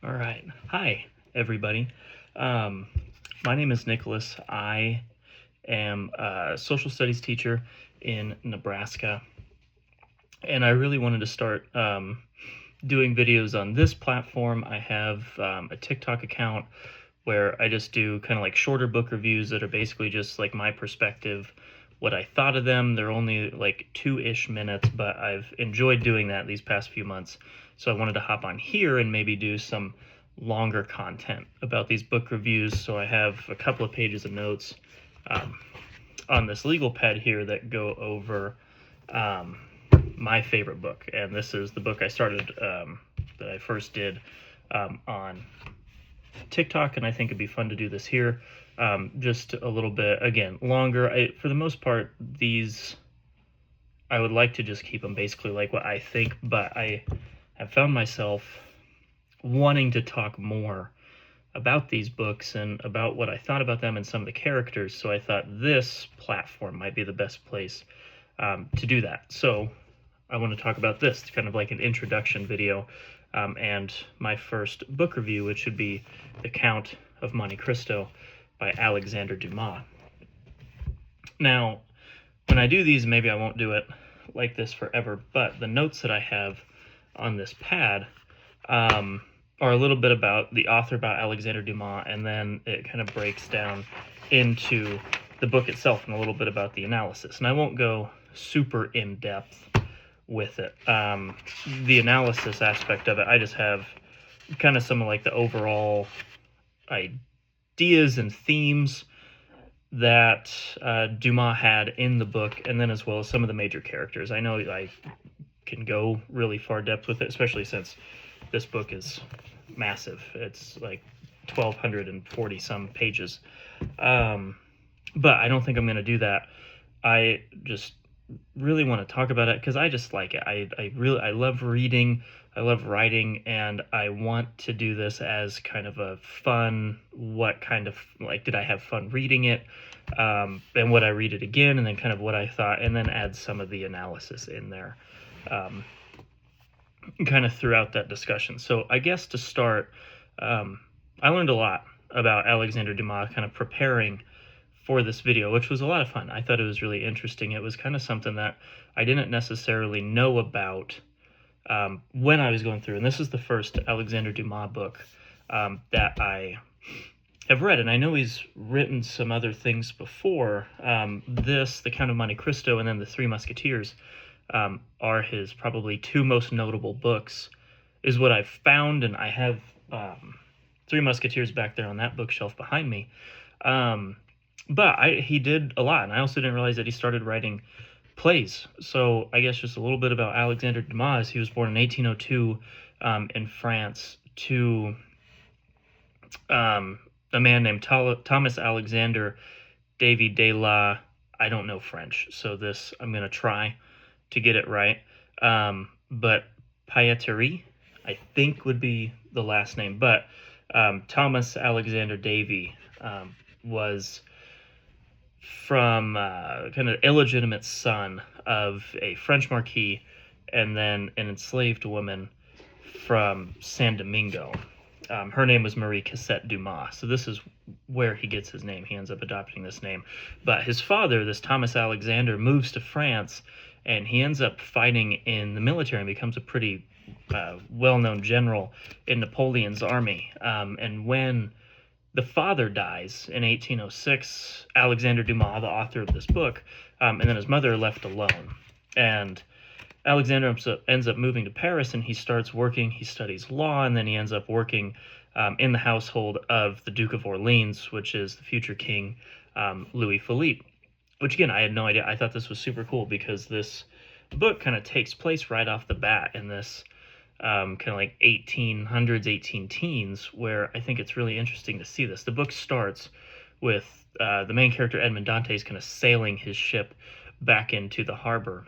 All right. Hi, everybody. Um, my name is Nicholas. I am a social studies teacher in Nebraska, and I really wanted to start doing videos on this platform. I have a TikTok account where I just do kind of like shorter book reviews that are basically just like my perspective, what I thought of them. They're only like 2-ish minutes, but I've enjoyed doing that these past few months. So I wanted to hop on here and maybe do some longer content about these book reviews. So I have a couple of pages of notes um, on this legal pad here that go over um, my favorite book. And this is the book I started, that I first did on TikTok, and I think it'd be fun to do this here. Just a little bit, again, longer. For the most part, these, I would like to just keep them basically like what I think, but I have found myself wanting to talk more about these books and about what I thought about them and some of the characters, so I thought this platform might be the best place to do that. So I want to talk about this, kind of like an introduction video, and my first book review, which would be The Count of Monte Cristo by Alexander Dumas. Now, when I do these, maybe I won't do it like this forever, but the notes that I have on this pad are a little bit about the author, about Alexander Dumas, and then it kind of breaks down into the book itself and a little bit about the analysis. And I won't go super in-depth with it. The analysis aspect of it, I just have kind of some of like the overall ideas and themes that Dumas had in the book, and then as well as some of the major characters. I know I can go really far depth with it, especially since this book is massive. It's like 1,240 some pages. But I don't think I'm going to do that. I just really want to talk about it because I just like it. I love reading, I love writing, and I want to do this as kind of a fun, what kind of, like, did I have fun reading it, and would I read it again, and then kind of what I thought, and then add some of the analysis in there, kind of throughout that discussion. So I guess to start, I learned a lot about Alexander Dumas kind of preparing for this video, which was a lot of fun. I thought it was really interesting. It was kind of something that I didn't necessarily know about when I was going through. And this is the first Alexander Dumas book that I have read. And I know he's written some other things before. This, The Count of Monte Cristo, and then The Three Musketeers are his probably two most notable books, is what I've found. And I have Three Musketeers back there on that bookshelf behind me. But he did a lot, and I also didn't realize that he started writing plays. So I guess just a little bit about Alexander Dumas. He was born in 1802 in France to a man named Thomas Alexander Davy de la, I don't know French, so this, I'm going to try to get it right. But Payeterie, I think, would be the last name. But Thomas Alexander Davy was from kind of illegitimate son of a French marquis and then an enslaved woman from San Domingo. Her name was Marie Cassette Dumas. So this is where he gets his name. He ends up adopting this name. But his father, this Thomas Alexander, moves to France, and he ends up fighting in the military and becomes a pretty well-known general in Napoleon's army. And when the father dies in 1806, Alexander Dumas, the author of this book, and then his mother left alone. And Alexander ends up moving to Paris, and he starts working. He studies law, and then he ends up working in the household of the Duke of Orleans, which is the future king, Louis Philippe. Which, again, I had no idea. I thought this was super cool because this book kind of takes place right off the bat in this kind of like 1800s, 18 teens, where I think it's really interesting to see this. The book starts with the main character, Edmond Dantes, kind of sailing his ship back into the harbor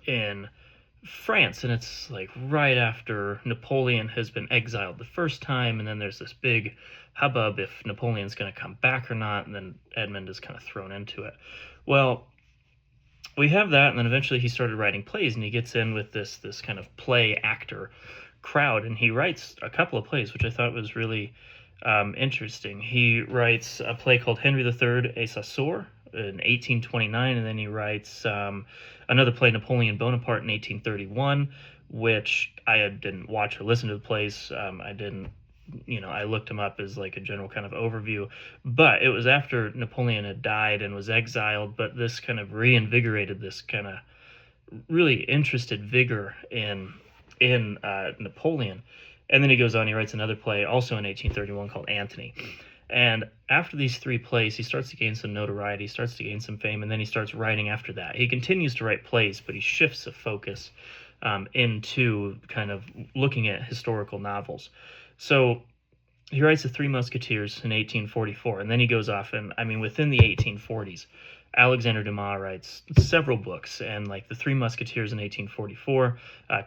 in France, and it's like right after Napoleon has been exiled the first time, and then there's this big hubbub if Napoleon's going to come back or not, and then Edmund is kind of thrown into it. Well, we have that, and then eventually he started writing plays, and he gets in with this kind of play actor crowd, and he writes a couple of plays, which I thought was really interesting. He writes a play called Henry III et sa Sœur in 1829, and then he writes another play, Napoleon Bonaparte, in 1831, which I didn't watch or listen to the plays. I didn't, I looked him up as like a general kind of overview, but it was after Napoleon had died and was exiled, but this kind of reinvigorated this kind of really interested vigor in Napoleon. And then he goes on, he writes another play also in 1831 called Antony. And after these three plays, he starts to gain some notoriety, starts to gain some fame, and then he starts writing after that. He continues to write plays, but he shifts the focus into kind of looking at historical novels. So he writes The Three Musketeers in 1844, and then he goes off, and I mean, within the 1840s, Alexander Dumas writes several books, and like The Three Musketeers in 1844,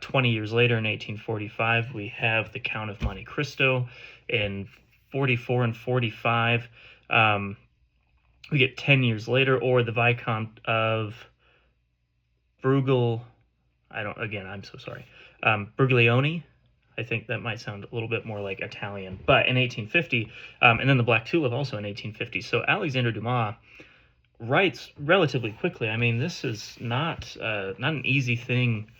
20 years later in 1845, we have The Count of Monte Cristo. In 44 and 45, we get 10 years later, or The Viscount of Brugal, I'm so sorry, Bruglione. I think that might sound a little bit more like Italian, but in 1850, and then The Black Tulip also in 1850. So Alexander Dumas writes relatively quickly. I mean, this is not an easy thing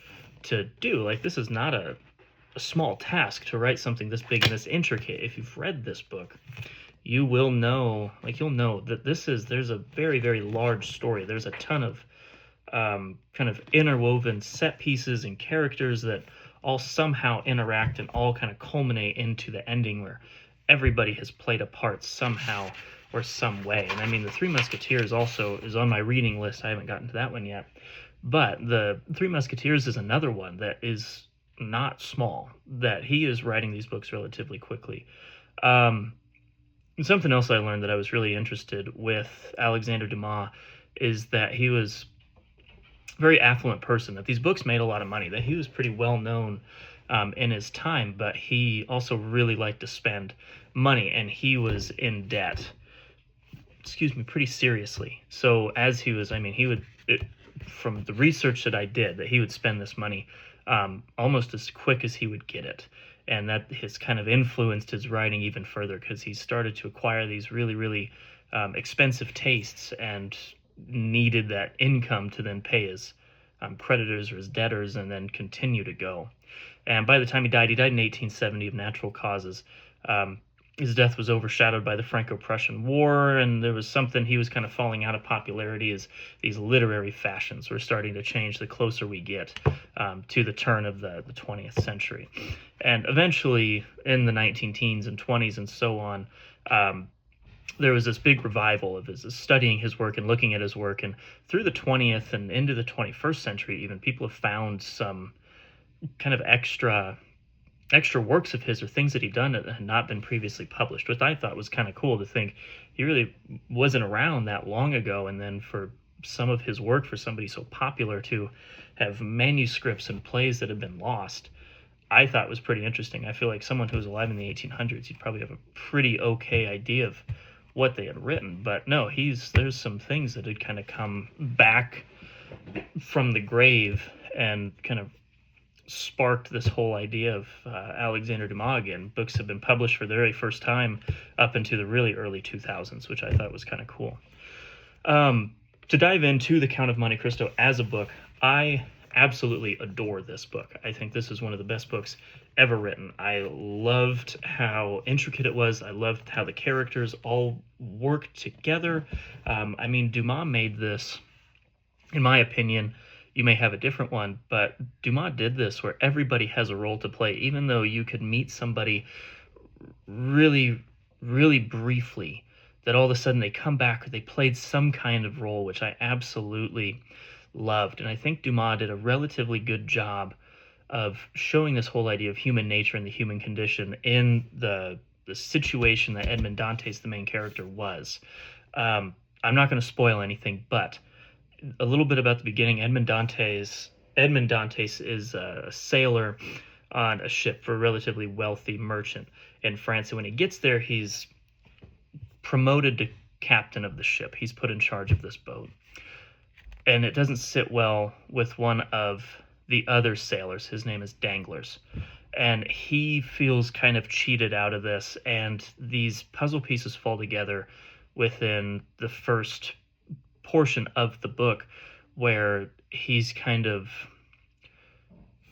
to do. Like, this is not a small task to write something this big and this intricate. If you've read this book, you will know, you'll know that there's a very, very large story. There's a ton of kind of interwoven set pieces and characters that all somehow interact and all kind of culminate into the ending where everybody has played a part somehow or some way. And I mean, The Three Musketeers also is on my reading list. I haven't gotten to that one yet. But The Three Musketeers is another one that is not small, that he is writing these books relatively quickly. And something else I learned that I was really interested with Alexander Dumas is that he was a very affluent person, that these books made a lot of money, that he was pretty well known in his time, but he also really liked to spend money, and he was in debt, pretty seriously. So as he was, from the research that I did, that he would spend this money almost as quick as he would get it. And that has kind of influenced his writing even further, because he started to acquire these really, really expensive tastes and needed that income to then pay his creditors or his debtors and then continue to go. And by the time he died in 1870 of natural causes. His death was overshadowed by the Franco-Prussian War, and there was something, he was kind of falling out of popularity as these literary fashions were starting to change the closer we get to the turn of the 20th century. And eventually, in the 19-teens and 20s and so on, there was this big revival of his studying his work and looking at his work, and through the 20th and into the 21st century even, people have found some kind of extra works of his or things that he'd done that had not been previously published, which I thought was kind of cool to think he really wasn't around that long ago. And then for some of his work, for somebody so popular to have manuscripts and plays that have been lost, I thought was pretty interesting. I feel like someone who was alive in the 1800s, you'd probably have a pretty okay idea of what they had written. But no, there's some things that had kind of come back from the grave and kind of sparked this whole idea of Alexander Dumas again. Books have been published for the very first time up into the really early 2000s, which I thought was kind of cool. To dive into The Count of Monte Cristo as a book, I absolutely adore this book. I think this is one of the best books ever written. I loved how intricate it was. I loved how the characters all worked together. Dumas made this, in my opinion, you may have a different one, but Dumas did this where everybody has a role to play, even though you could meet somebody really, really briefly, that all of a sudden they come back or they played some kind of role, which I absolutely loved. And I think Dumas did a relatively good job of showing this whole idea of human nature and the human condition in the situation that Edmond Dantes, the main character, was. I'm not going to spoil anything, but a little bit about the beginning. Edmond Dantes is a sailor on a ship for a relatively wealthy merchant in France. And when he gets there, he's promoted to captain of the ship. He's put in charge of this boat. And it doesn't sit well with one of the other sailors. His name is Danglars. and he feels kind of cheated out of this, and these puzzle pieces fall together within the first portion of the book, where he's kind of,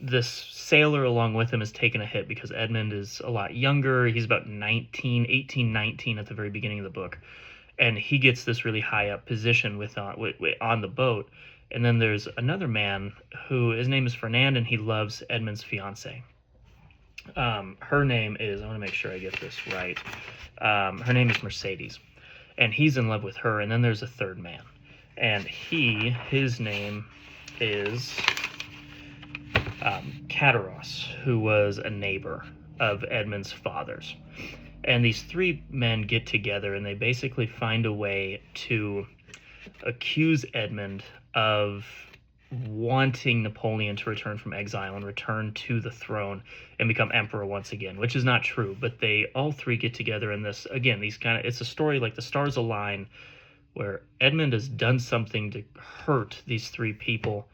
this sailor along with him has taken a hit because Edmund is a lot younger. He's about 19, 18, 19 at the very beginning of the book. And he gets this really high up position on the boat. And then there's another man who, his name is Fernand, and he loves Edmund's fiance. Her name is, I want to make sure I get this right. Her name is Mercedes. And he's in love with her. And then there's a third man. And his name is Cataros, who was a neighbor of Edmund's father's. And these three men get together and they basically find a way to accuse Edmund of wanting Napoleon to return from exile and return to the throne and become emperor once again, which is not true. But they all three get together in this, again, it's a story like the stars align, where Edmund has done something to hurt these three people,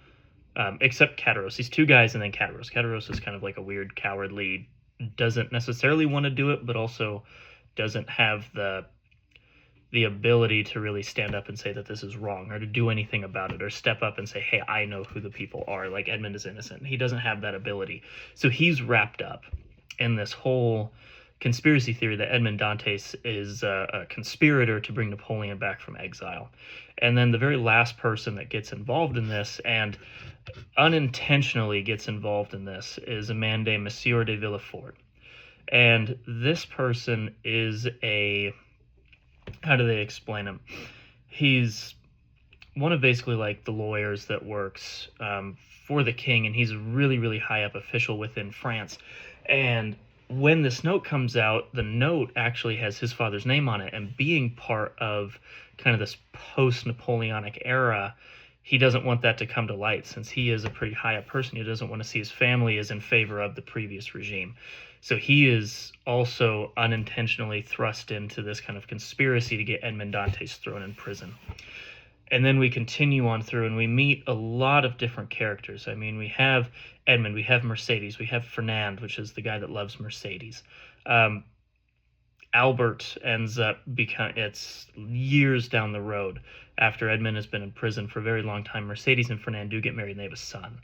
except Cataros. These two guys and then Cataros. Cataros is kind of like a weird, cowardly, doesn't necessarily want to do it, but also doesn't have the ability to really stand up and say that this is wrong, or to do anything about it, or step up and say, hey, I know who the people are, like Edmund is innocent. He doesn't have that ability. So he's wrapped up in this whole conspiracy theory that Edmond Dantes is a conspirator to bring Napoleon back from exile. And then the very last person that gets involved in this, and unintentionally gets involved in this, is a man named Monsieur de Villefort. And this person is how do they explain him? He's one of basically like the lawyers that works for the king, and he's a really, really high up official within France. And when this note comes out, the note actually has his father's name on it, and being part of kind of this post-Napoleonic era, he doesn't want that to come to light. Since he is a pretty high up person, he doesn't want to see his family as in favor of the previous regime. So he is also unintentionally thrust into this kind of conspiracy to get Edmond Dantes thrown in prison. And then we continue on through and we meet a lot of different characters. I mean, we have Edmund, we have Mercedes, we have Fernand, which is the guy that loves Mercedes. Albert ends up it's years down the road after Edmund has been in prison for a very long time. Mercedes and Fernand do get married and they have a son.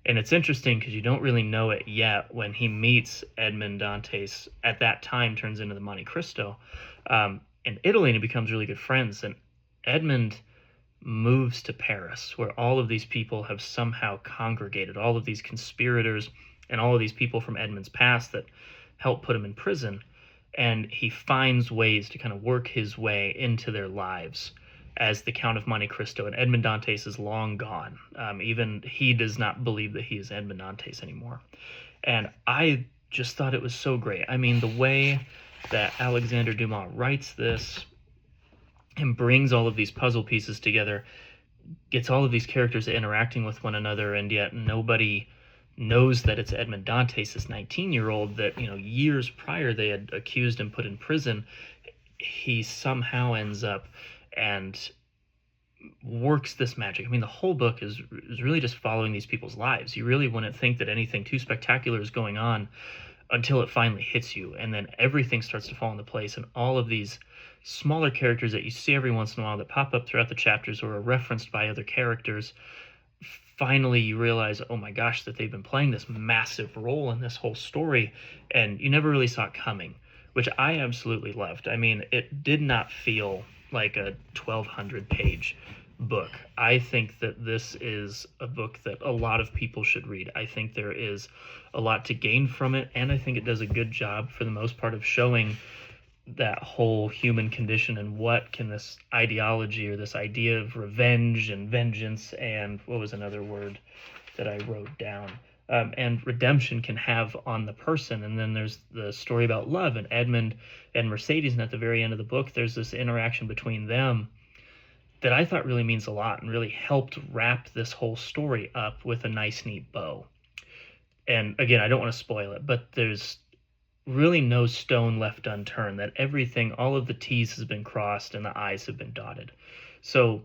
And it's interesting because you don't really know it yet when he meets Edmond Dantes. At that time turns into the Monte Cristo in Italy, and he becomes really good friends. And Edmund moves to Paris, where all of these people have somehow congregated, all of these conspirators and all of these people from Edmund's past that helped put him in prison. And he finds ways to kind of work his way into their lives as the Count of Monte Cristo, and Edmond Dantes is long gone. Even he does not believe that he is Edmond Dantes anymore. And I just thought it was so great. I mean, the way that Alexander Dumas writes this and brings all of these puzzle pieces together, gets all of these characters interacting with one another, and yet nobody knows that it's Edmond Dantes, this 19-year-old that, years prior they had accused and put in prison. He somehow ends up and works this magic. I mean, the whole book is really just following these people's lives. You really wouldn't think that anything too spectacular is going on until it finally hits you, and then everything starts to fall into place, and all of these smaller characters that you see every once in a while that pop up throughout the chapters or are referenced by other characters, finally you realize, oh my gosh, that they've been playing this massive role in this whole story, and you never really saw it coming, which I absolutely loved. I mean, it did not feel like a 1,200-page book. I think that this is a book that a lot of people should read. I think there is a lot to gain from it, and I think it does a good job, for the most part, of showing that whole human condition and what can this ideology or this idea of revenge and vengeance and what was another word that I wrote down, and redemption can have on the person. And then there's the story about love and Edmund and Mercedes, and at the very end of the book there's this interaction between them that I thought really means a lot and really helped wrap this whole story up with a nice, neat bow. And again, I don't want to spoil it, but there's really no stone left unturned, that everything, all of the T's has been crossed and the I's have been dotted. So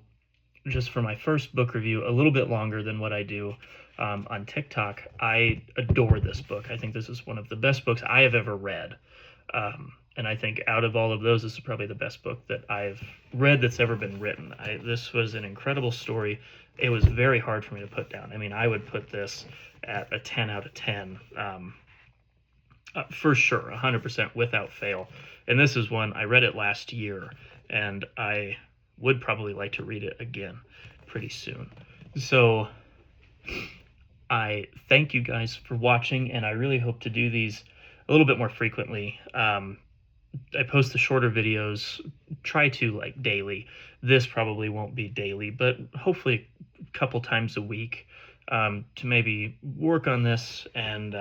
just for my first book review, a little bit longer than what I do, on TikTok. I adore this book. I think this is one of the best books I have ever read. And I think out of all of those, this is probably the best book that I've read that's ever been written. This was an incredible story. It was very hard for me to put down. I mean, I would put this at a 10 out of 10, for sure, 100% without fail. And this is one, I read it last year, and I would probably like to read it again pretty soon. So I thank you guys for watching, and I really hope to do these a little bit more frequently. I post the shorter videos, try to like daily. This probably won't be daily, but hopefully a couple times a week, to maybe work on this and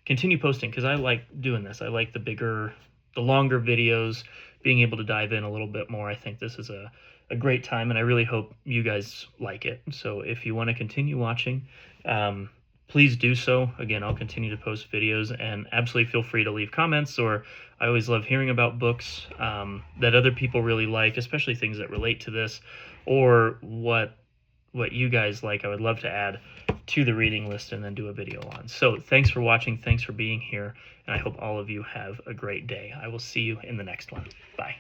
continue posting, because I like doing this. I like the longer videos, being able to dive in a little bit more. I think this is a great time, and I really hope you guys like it. So if you want to continue watching, please do so. Again, I'll continue to post videos, and absolutely feel free to leave comments, or I always love hearing about books that other people really like, especially things that relate to this, or what you guys like. I would love to add to the reading list and then do a video on. So thanks for watching. Thanks for being here. And I hope all of you have a great day. I will see you in the next one. Bye.